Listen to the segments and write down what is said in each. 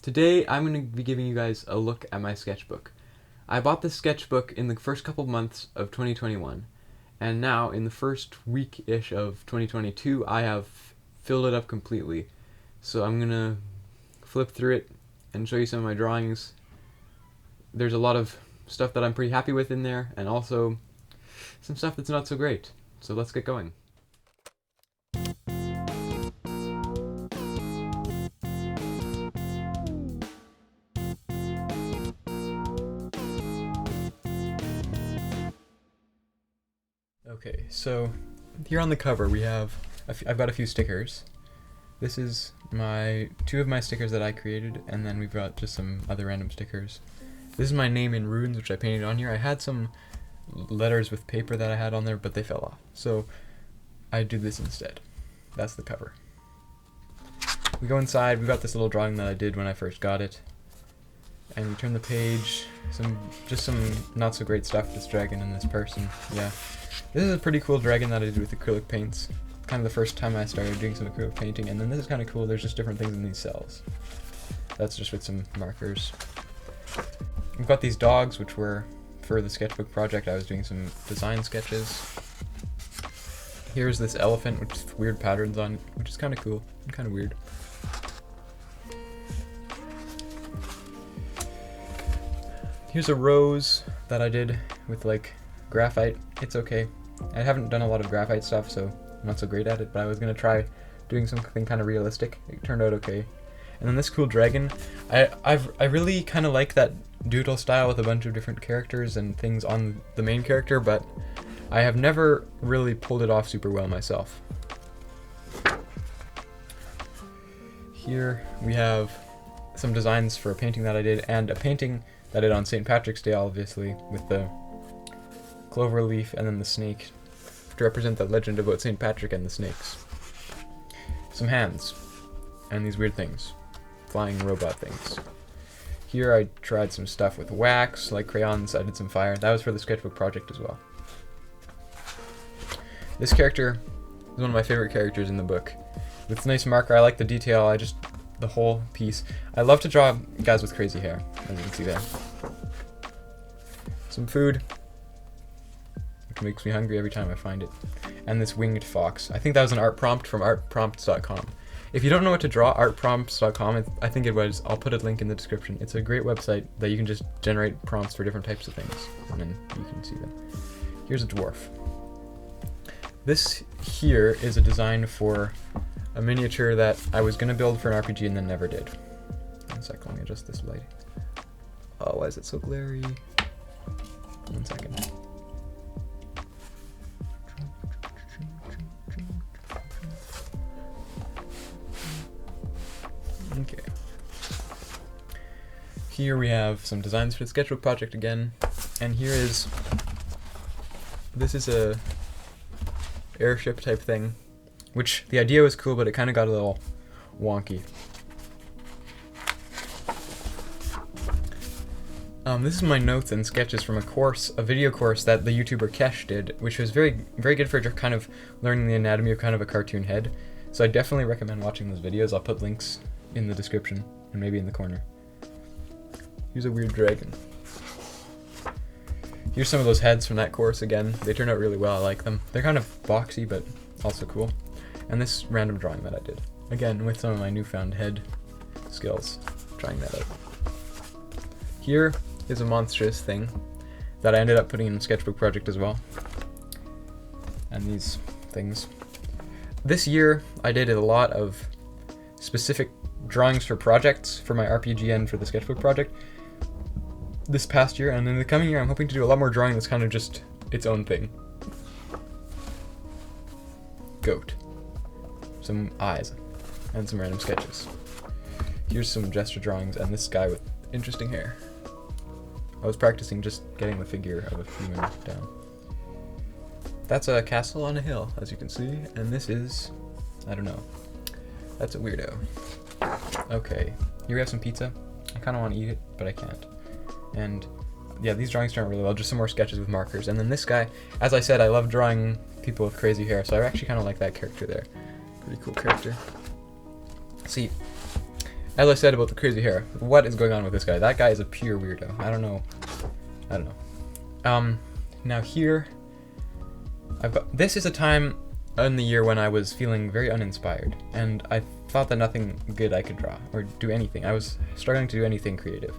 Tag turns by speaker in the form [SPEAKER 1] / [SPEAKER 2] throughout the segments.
[SPEAKER 1] Today I'm going to be giving you guys a look at my sketchbook. I bought this sketchbook in the first couple months of 2021, and now in the first week-ish of 2022 I have filled it up completely. So I'm going to flip through it and show you some of my drawings. There's a lot of stuff that I'm pretty happy with in there, and also some stuff that's not so great. So let's get going. Okay, so here on the cover we have, I've got a few stickers. This is two of my stickers that I created, and then we've got just some other random stickers. This is my name in runes, which I painted on here. I had some letters with paper that I had on there, but they fell off. So I do this instead. That's the cover. We go inside, we've got this little drawing that I did when I first got it. And we turn the page, just some not so great stuff, this dragon and this person, yeah. This is a pretty cool dragon that I did with acrylic paints. Kind of the first time I started doing some acrylic painting, and then this is kind of cool, there's just different things in these cells. That's just with some markers. We've got these dogs, which were for the sketchbook project. I was doing some design sketches. Here's this elephant with weird patterns on it, which is kind of cool and kind of weird. Here's a rose that I did with like graphite. It's okay. I haven't done a lot of graphite stuff, so I'm not so great at it, but I was going to try doing something kind of realistic. It turned out okay. And then this cool dragon, I really kind of like that doodle style with a bunch of different characters and things on the main character, but I have never really pulled it off super well myself. Here we have some designs for a painting that I did, and a painting that I did on St. Patrick's Day, obviously, with the clover leaf and then the snake to represent the legend about St. Patrick and the snakes. Some hands and these weird things, flying robot things. Here I tried some stuff with wax, like crayons. I did some fire. That was for the sketchbook project as well. This character is one of my favorite characters in the book. With nice marker, I like the detail. The whole piece. I love to draw guys with crazy hair, as you can see there. Some food, which makes me hungry every time I find it. And this winged fox. I think that was an art prompt from artprompts.com. If you don't know what to draw, artprompts.com, I think it was, I'll put a link in the description. It's a great website that you can just generate prompts for different types of things, and then you can see them. Here's a dwarf. This here is a design for a miniature that I was going to build for an RPG and then never did. One sec, let me adjust this lighting. Oh, why is it so glary? 1 second. Okay. Here we have some designs for the sketchbook project again, and this is a airship type thing, which the idea was cool, but it kind of got a little wonky. This is my notes and sketches from a video course that the YouTuber Kesh did, which was very, very good for kind of learning the anatomy of kind of a cartoon head. So I definitely recommend watching those videos. I'll put links in the description and maybe in the corner. Here's a weird dragon. Here's some of those heads from that course again. They turned out really well. I like them. They're kind of boxy, but also cool. And this random drawing that I did. Again, with some of my newfound head skills, trying that out. Here is a monstrous thing that I ended up putting in the sketchbook project as well. And these things. This year, I did a lot of specific drawings for projects for my RPG and for the sketchbook project this past year, and in the coming year I'm hoping to do a lot more drawing that's kind of just its own thing. Goat. Some eyes. And some random sketches. Here's some gesture drawings and this guy with interesting hair. I was practicing just getting the figure of a human down. That's a castle on a hill, as you can see, and this is, I don't know. That's a weirdo. Okay, here we have some pizza. I kind of want to eat it, but I can't. And yeah, these drawings turn out really well, just some more sketches with markers. And then this guy, as I said, I love drawing people with crazy hair, so I actually kind of like that character there. Pretty cool character. See, as I said about the crazy hair, what is going on with this guy? That guy is a pure weirdo. I don't know. Now here, this is a time in the year when I was feeling very uninspired, and I thought that nothing good I could draw or do anything. I was struggling to do anything creative.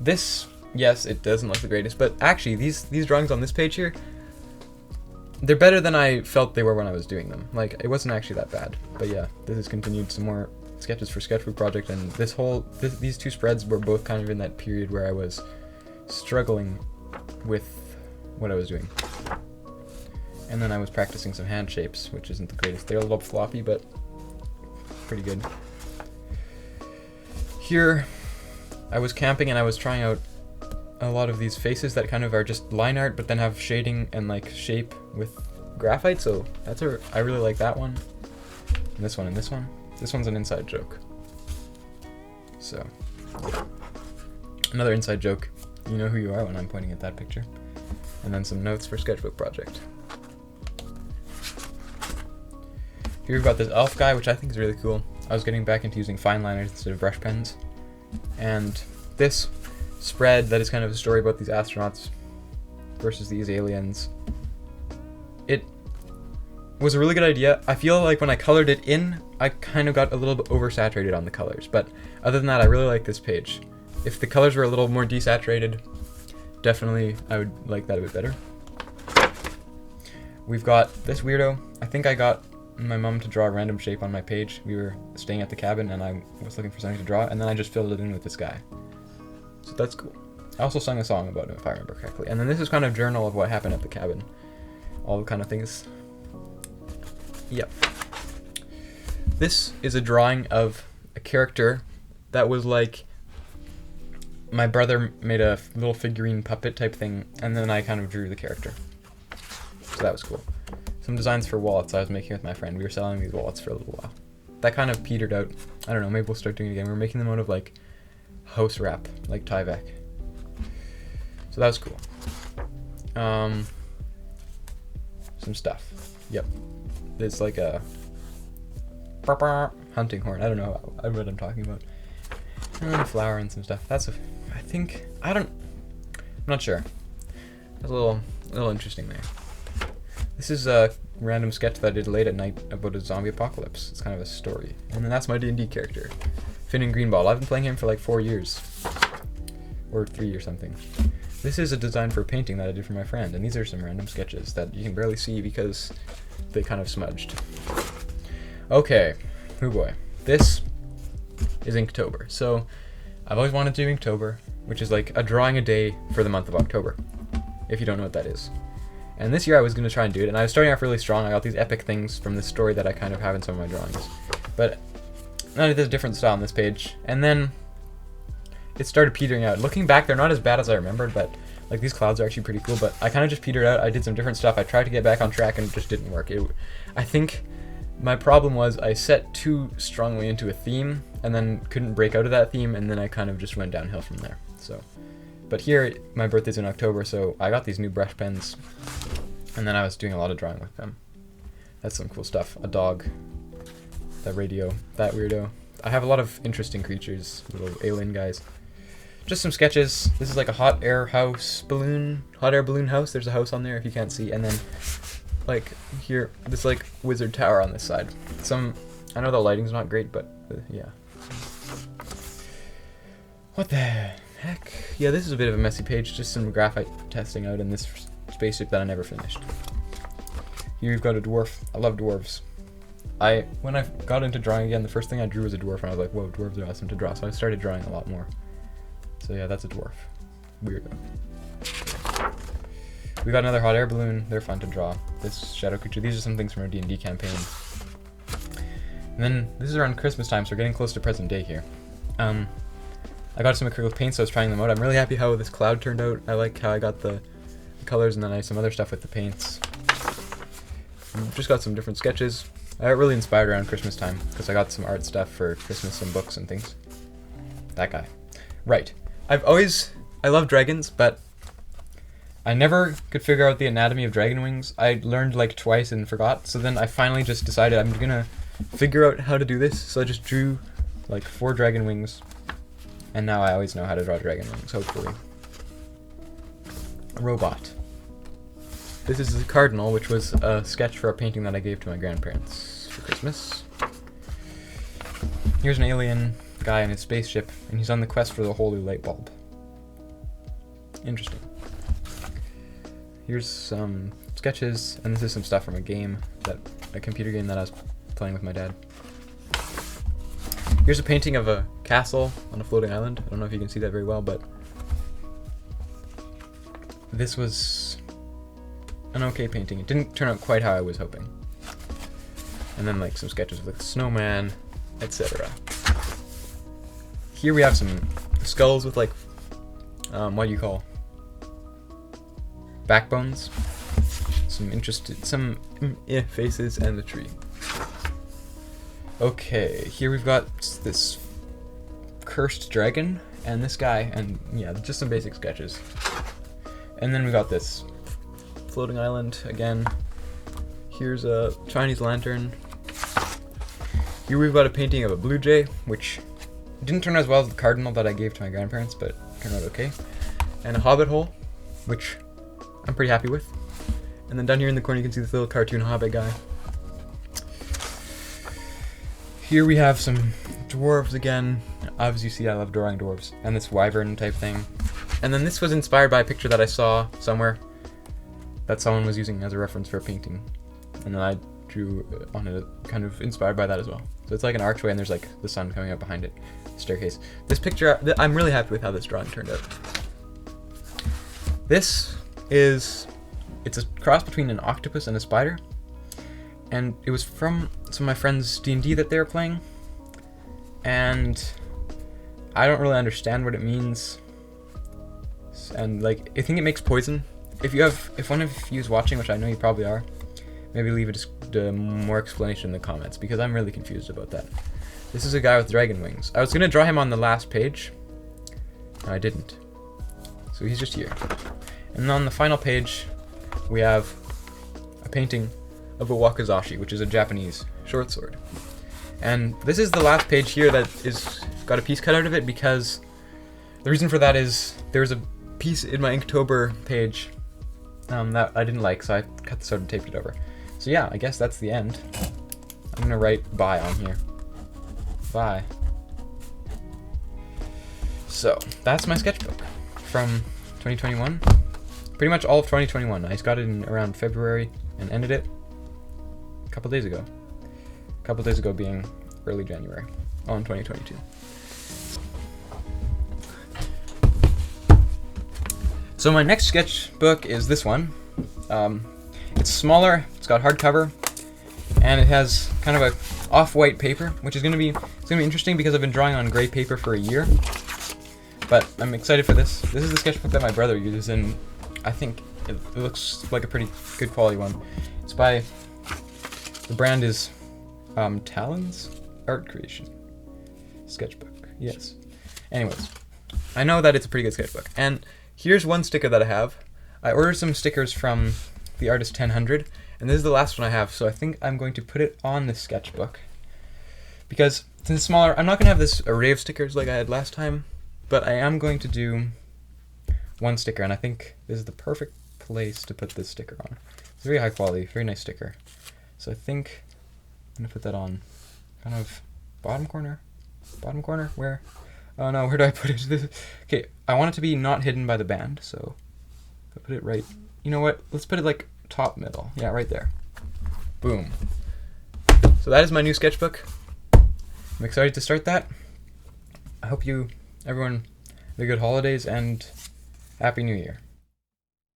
[SPEAKER 1] This, yes, it doesn't look the greatest, but actually these drawings on this page here, they're better than I felt they were when I was doing them. Like, it wasn't actually that bad. But yeah, this has continued some more sketches for Sketchbook project, and these two spreads were both kind of in that period where I was struggling with what I was doing. And then I was practicing some hand shapes, which isn't the greatest. They're a little floppy, but pretty good. Here, I was camping and I was trying out a lot of these faces that kind of are just line art, but then have shading and like shape with graphite. So I really like that one. And this one and this one. This one's an inside joke. So, another inside joke. You know who you are when I'm pointing at that picture. And then some notes for Sketchbook project. Here we've got this elf guy, which I think is really cool. I was getting back into using fine liners instead of brush pens. And this spread that is kind of a story about these astronauts versus these aliens. It was a really good idea. I feel like when I colored it in, I kind of got a little bit oversaturated on the colors. But other than that, I really like this page. If the colors were a little more desaturated, definitely I would like that a bit better. We've got this weirdo. I think I got my mom to draw a random shape on my page. We were staying at the cabin and I was looking for something to draw, and then I just filled it in with this guy. So that's cool. I also sung a song about him, if I remember correctly. And then this is kind of journal of what happened at the cabin. All the kind of things. Yep. This is a drawing of a character that was like, my brother made a little figurine puppet type thing, and then I kind of drew the character. So that was cool. Some designs for wallets I was making with my friend. We were selling these wallets for a little while. That kind of petered out. I don't know, maybe we'll start doing it again. We were making them out of like house wrap, like Tyvek. So that was cool. Some stuff. Yep. It's like a hunting horn. I don't know what I'm talking about. And then a flower and some stuff. I'm not sure. That's a little interesting there. This is a random sketch that I did late at night about a zombie apocalypse. It's kind of a story. And then that's my D&D character, Finn and Greenball. I've been playing him for like 4 years. Or 3 or something. This is a design for a painting that I did for my friend, and these are some random sketches that you can barely see because they kind of smudged. Okay, oh boy. This is Inktober. So, I've always wanted to do Inktober, which is like a drawing a day for the month of October, if you don't know what that is. And this year I was going to try and do it, and I was starting off really strong. I got these epic things from this story that I kind of have in some of my drawings. But there's a different style on this page. And then it started petering out. Looking back, they're not as bad as I remembered, but like these clouds are actually pretty cool. But I kind of just petered out. I did some different stuff. I tried to get back on track and it just didn't work. I think my problem was I set too strongly into a theme and then couldn't break out of that theme, and then I kind of just went downhill from there. So. But here, my birthday's in October, so I got these new brush pens, and then I was doing a lot of drawing with them. That's some cool stuff. A dog, that radio, that weirdo. I have a lot of interesting creatures, little alien guys. Just some sketches. This is like a hot air balloon house. There's a house on there if you can't see, and then like here, this like wizard tower on this side. I know the lighting's not great, but yeah. What the heck? Yeah, this is a bit of a messy page, just some graphite testing out in this spaceship that I never finished. Here you've got a dwarf. I love dwarves. When I got into drawing again, the first thing I drew was a dwarf, and I was like, whoa, dwarves are awesome to draw, so I started drawing a lot more. So yeah, that's a dwarf. Weirdo. We got another hot air balloon. They're fun to draw. This shadow creature. These are some things from our D&D campaign. And then, this is around Christmas time, so we're getting close to present day here. I got some acrylic paints, so I was trying them out. I'm really happy how this cloud turned out. I like how I got the colors, and then I have some other stuff with the paints. Just got some different sketches. I got really inspired around Christmas time, because I got some art stuff for Christmas and books and things. That guy. Right. I love dragons, but I never could figure out the anatomy of dragon wings. I learned like twice and forgot, so then I finally just decided I'm gonna figure out how to do this, so I just drew like 4 dragon wings, and now I always know how to draw dragon wings, hopefully. A robot. This is the cardinal, which was a sketch for a painting that I gave to my grandparents for Christmas. Here's an alien guy in his spaceship, and he's on the quest for the holy light bulb. Interesting. Here's some sketches, and this is some stuff from a game, a computer game that I was playing with my dad. Here's a painting of a castle on a floating island. I don't know if you can see that very well, but this was an okay painting. It didn't turn out quite how I was hoping. And then like some sketches with a snowman, etc. Here we have some skulls with like, what do you call? Backbones. Some faces and a tree. Okay, here we've got this cursed dragon and this guy, and yeah, just some basic sketches. And then we got this floating island again. Here's a Chinese lantern. Here we've got a painting of a blue jay, which didn't turn out as well as the cardinal that I gave to my grandparents, but turned out okay. And a hobbit hole, which I'm pretty happy with. And then down here in the corner you can see this little cartoon hobbit guy. Here we have some dwarves again. As you see, I love drawing dwarves. And this wyvern type thing. And then this was inspired by a picture that I saw somewhere that someone was using as a reference for a painting. And then I drew on it, kind of inspired by that as well. So it's like an archway and there's like the sun coming up behind it, staircase. This picture, I'm really happy with how this drawing turned out. It's a cross between an octopus and a spider. And it was from some of my friends' D&D that they were playing. And I don't really understand what it means. And like, I think it makes poison. If one of you is watching, which I know you probably are, maybe leave more explanation in the comments, because I'm really confused about that. This is a guy with dragon wings. I was gonna draw him on the last page, and I didn't. So he's just here. And on the final page, we have a painting of a wakizashi, which is a Japanese short sword. And this is the last page here that is got a piece cut out of it, because the reason for that is there was a piece in my Inktober page that I didn't like, so I cut this out and taped it over. So yeah, I guess that's the end. I'm gonna write bye on here. Bye. So that's my sketchbook from 2021. Pretty much all of 2021. I got it in around February and ended it a couple days ago. A couple days ago being early January on 2022. So my next sketchbook is this one. It's smaller, it's got hardcover, and it has kind of a off-white paper, which is gonna be interesting because I've been drawing on gray paper for a year. But I'm excited for this. This is the sketchbook that my brother uses, and I think it looks like a pretty good quality one. It's by, the brand is Talon's Art Creation sketchbook. Yes. Anyways, I know that it's a pretty good sketchbook, and here's one sticker that I have. I ordered some stickers from the artist 1000, and this is the last one I have, so I think I'm going to put it on the sketchbook. Because since it's smaller, I'm not going to have this array of stickers like I had last time, but I am going to do one sticker, and I think this is the perfect place to put this sticker on. It's very high quality, very nice sticker. So I think I'm going to put that on kind of bottom corner? Bottom corner? Where? Oh no, where do I put it? Okay, I want it to be not hidden by the band, so if I put it right, you know what? Let's put it like top middle. Yeah, right there. Boom. So that is my new sketchbook. I'm excited to start that. I hope everyone, have a good holidays and Happy New Year.